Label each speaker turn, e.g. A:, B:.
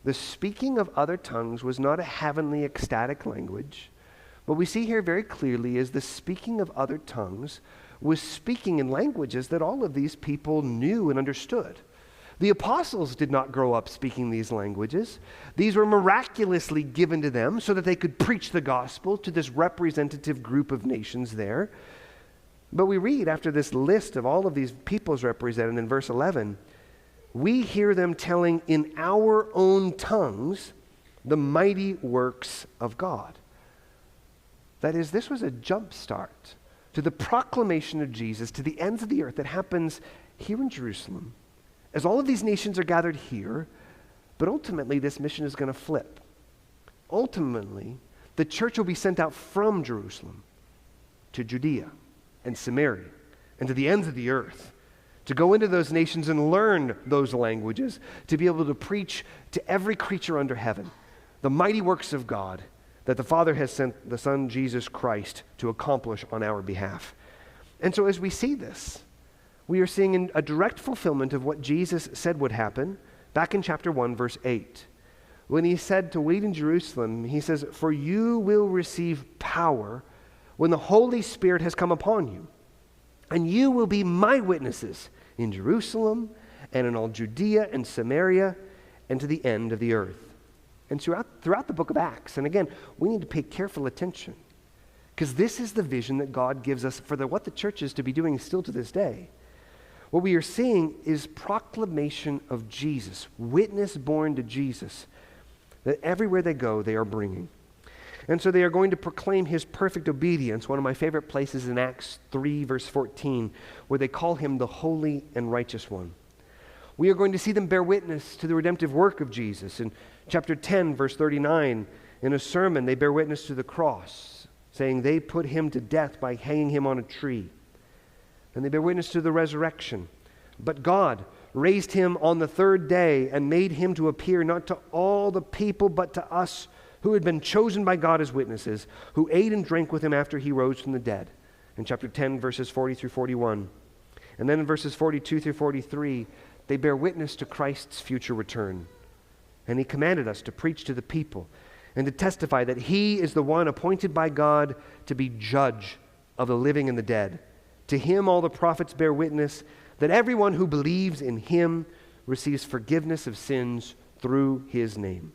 A: The speaking of other tongues was not a heavenly ecstatic language. What we see here very clearly is the speaking of other tongues was speaking in languages that all of these people knew and understood. The apostles did not grow up speaking these languages. These were miraculously given to them so that they could preach the gospel to this representative group of nations there. But we read after this list of all of these peoples represented in verse 11, we hear them telling in our own tongues the mighty works of God. That is, this was a jump start to the proclamation of Jesus to the ends of the earth that happens here in Jerusalem, as all of these nations are gathered here. But ultimately, this mission is going to flip. Ultimately, the church will be sent out from Jerusalem to Judea and Samaria and to the ends of the earth, to go into those nations and learn those languages, to be able to preach to every creature under heaven the mighty works of God that the Father has sent the Son, Jesus Christ, to accomplish on our behalf. And so as we see this, we are seeing a direct fulfillment of what Jesus said would happen back in chapter 1, verse 8. When he said to wait in Jerusalem, he says, "For you will receive power when the Holy Spirit has come upon you, and you will be my witnesses in Jerusalem and in all Judea and Samaria and to the end of the earth." And throughout the book of Acts, and again, we need to pay careful attention, because this is the vision that God gives us for what the church is to be doing still to this day. What we are seeing is proclamation of Jesus, witness born to Jesus, that everywhere they go, they are bringing. And so they are going to proclaim his perfect obedience, one of my favorite places in Acts 3, verse 14, where they call him the Holy and Righteous One. We are going to see them bear witness to the redemptive work of Jesus. In chapter 10, verse 39, in a sermon, they bear witness to the cross, saying they put him to death by hanging him on a tree. And they bear witness to the resurrection. But God raised him on the third day and made him to appear not to all the people, but to us who had been chosen by God as witnesses, who ate and drank with him after he rose from the dead. In chapter 10, verses 40 through 41. And then in verses 42 through 43, they bear witness to Christ's future return. And he commanded us to preach to the people and to testify that he is the one appointed by God to be judge of the living and the dead. To him all the prophets bear witness that everyone who believes in him receives forgiveness of sins through his name.